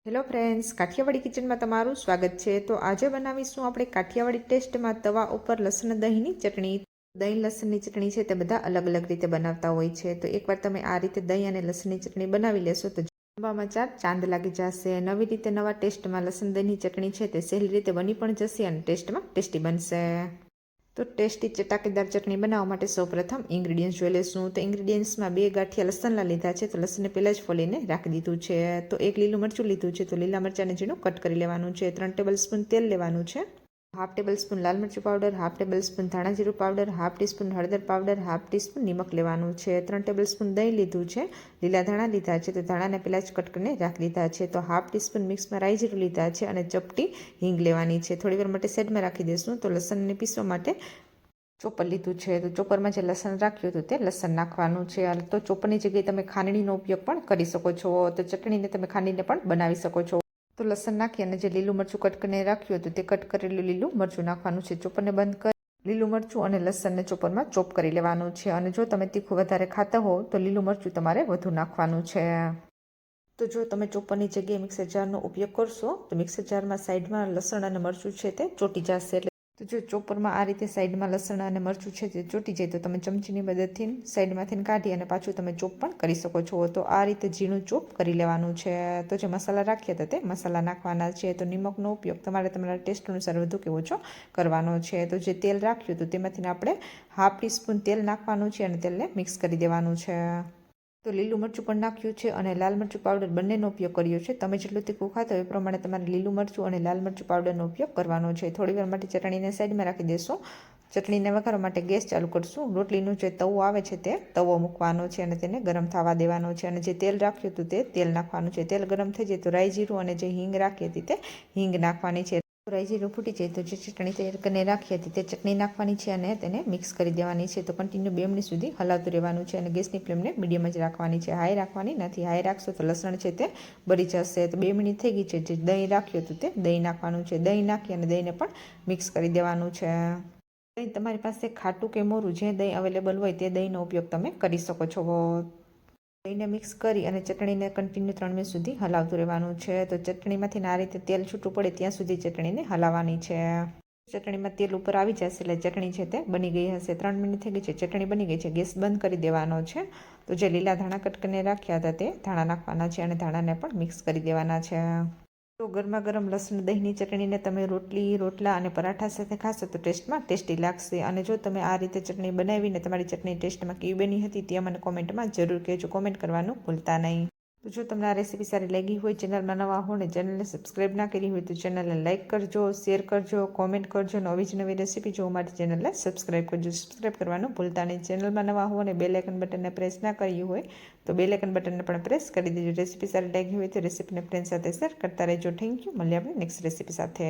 Hello friends, Kathiawadi કિચનમાં તમારું સ્વાગત છે। તો આજે બનાવીશું આપણે કાઠિયાવાડી ટેસ્ટમાં તવા ઉપર લસણ દહીંની ચટણી। દહીં લસણની ચટણી છે તે બધા અલગ અલગ રીતે બનાવતા હોય છે। તો એકવાર તમે આ રીતે દહીં અને લસણની ચટણી બનાવી લેશો તો જમવામાં ચાર ચાંદ લાગી જશે। નવી રીતે નવા ટેસ્ટમાં લસણ દહીંની ચટણી છે તે સહેલી રીતે બની પણ જશે અને ટેસ્ટમાં ટેસ્ટી બનશે। તો ટેસ્ટી ચટાકેદાર ચટણી બનાવવા માટે સૌપ્રથમ ઇન્ગ્રીડિયન્ટ્સ જોઈ લઈશું। તો ઇન્ગ્રીડિયન્ટ્સમાં 2 ગાંઠિયા લસણના લીધા છે। તો લસણને પહેલાં જ ફોલીને રાખી દીધું છે। તો 1 લીલું મરચું લીધું છે। તો લીલા મરચાંને ઝીણું કટ કરી લેવાનું છે। 3 ટેબલસ્પૂન તેલ લેવાનું છે। હાફ ટેબલ સ્પૂન લાલ મરચું પાવડર, હાફ ટેબલ સ્પૂન ધાણા જીરું પાવડર, હાફ ટીસ્પૂન હળદર પાવડર, હાફ ટીસ્પૂન નિમક લેવાનું છે। 3 ટેબલ સ્પૂન દહીં લીધું છે। લીલા ધાણા લીધા છે। તો ધાણાને પહેલાં જ કટ કરીને રાખી દીધા છે। તો હાફ ટીસ્પૂન મિક્સમાં રાઈ જીરું લીધા છે અને ચપટી હિંગ લેવાની છે। થોડી વાર માટે સાઈડમાં રાખી દઈશું। તો લસણને પીસવા માટે ચોપર લીધું છે। તો ચોપરમાં જે લસણ રાખ્યું હતું તે લસણ નાખવાનું છે। તો ચોપરની જગ્યાએ તમે ખાંડણીનો ઉપયોગ પણ કરી શકો છો। તો ચટણીને તમે ખાંડીને પણ બનાવી શકો છો। તો લસણ નાખી અને જે લીલું મરચું કટ કરીને રાખ્યું હતું તે કટ કરેલું લીલું મરચું નાખવાનું છે। ચોપરને બંધ કરી લીલું મરચું અને લસણને ચોપરમાં ચોપ કરી લેવાનું છે। અને જો તમે તીખું વધારે ખાતા હો તો લીલું મરચું તમારે વધુ નાખવાનું છે। તો જો તમે ચોપરની જગ્યાએ મિક્સર જારનો ઉપયોગ કરશો તો મિક્સર જારમાં સાઈડમાં લસણ અને મરચું છે તે ચોટી જશે। તો જો ચોપરમાં આ રીતે સાઈડમાં લસણ અને મરચું છે તે ચોટી જાય તો તમે ચમચીની મદદથી સાઈડમાંથી કાઢી અને પાછું તમે ચોપ પણ કરી શકો છો। તો આ રીતે ઝીણું ચોપ કરી લેવાનું છે। તો જે મસાલા રાખ્યા હતા તે મસાલા નાખવાના છે। તો નિમકનો ઉપયોગ તમારે તમારા ટેસ્ટ અનુસાર વધુ કે ઓછો કરવાનો છે। તો જે તેલ રાખ્યું હતું તેમાંથી આપણે હાફ ટીસ્પૂન તેલ નાખવાનું છે અને તેલને મિક્સ કરી દેવાનું છે। તો લીલું મરચું પણ નાખ્યું છે અને લાલ મરચું પાવડર બંનેનો ઉપયોગ કર્યો છે। તમે જેટલું તીખું ખાતા હોય એ પ્રમાણે તમારે લીલું મરચું અને લાલ મરચું પાવડરનો ઉપયોગ કરવાનો છે। થોડીવાર માટે ચટણીને સાઈડમાં રાખી દેશો। ચટણીને વઘારવા માટે ગેસ ચાલુ કરશું। રોટલીનું જે તવો આવે છે તે તવો મૂકવાનો છે અને તેને ગરમ થવા દેવાનો છે। અને જે તેલ રાખ્યું હતું તે તેલ નાખવાનું છે। તેલ ગરમ થઈ જાય તો રાઈ જીરું અને જે હિંગ રાખી હતી તે હિંગ નાખવાની છે। રાઈ જીરું ફૂટી જાય તો જે ચટણી તૈયાર કરીને રાખી હતી તે ચટણી નાખવાની છે અને તેને મિક્સ કરી દેવાની છે। તો કન્ટિન્યુ 2 મિનિટ સુધી હલાવતું રહેવાનું છે અને ગેસની ફ્લેમને મીડિયમ જ રાખવાની છે, હાઈ રાખવાની નથી। હાઈ રાખશો તો લસણ છે તે બળી જશે। તો 2 મિનિટ થઈ ગઈ છે। જે દહીં રાખ્યું હતું તે દહીં નાખવાનું છે। દહીં નાખી અને દહીંને પણ મિક્સ કરી દેવાનું છે। દહીં તમારી પાસે ખાટું કે મોરું જે દહીં અવેલેબલ હોય તે દહીંનો ઉપયોગ તમે કરી શકો છો। દહીંને મિક્સ કરી અને ચટણીને કન્ટિન્યુ 3 મિનિટ સુધી હલાવતું રહેવાનું છે। તો ચટણીમાંથી આ રીતે તેલ છૂટું પડે ત્યાં સુધી ચટણીને હલાવવાની છે। ચટણીમાં તેલ ઉપર આવી જશે એટલે ચટણી છે તે બની ગઈ હશે। 3 મિનિટ થઈ ગઈ છે, ચટણી બની ગઈ છે। ગેસ બંધ કરી દેવાનો છે। તો જે લીલા ધાણા કટ કરીને રાખ્યા હતા તે ધાણા નાખવાના છે અને ધાણાને પણ મિક્સ કરી દેવાના છે। તો ગરમા ગરમ લસણ દહીંની ચટણીને તમે રોટલી, રોટલા અને પરાઠા સાથે ખાશો તો ટેસ્ટમાં ટેસ્ટી લાગશે। અને જો તમે આ રીતે ચટણી બનાવીને તમારી ચટણી ટેસ્ટમાં કેવી બની હતી તે મને કોમેન્ટમાં જરૂર કહેજો। કોમેન્ટ કરવાનું ભૂલતા નહીં। તો જો તમને આ રેસીપી સારી લાગી હોય, ચેનલમાં નવા હો ને ચેનલને સબસ્ક્રાઈબ ના કરી હોય તો ચેનલને લાઇક કરજો, શેર કરજો, કોમેન્ટ કરજો। નવી જ નવી રેસીપી જોવા માટે ચેનલને સબસ્ક્રાઈબ કરજો। સબસ્ક્રાઈબ કરવાનું ભૂલતા નહીં। ચેનલમાં નવા હો અને બેલ આઇકન બટનને પ્રેસ ના કર્યું હોય તો બેલ આઇકન બટનને પણ પ્રેસ કરી દેજો। રેસીપી સારી લાગી હોય તો રેસીપીને ફ્રેન્ડ સાથે શેર કરતા રહેજો। Thank you. મળીએ આપણે નેક્સ્ટ રેસીપી સાથે।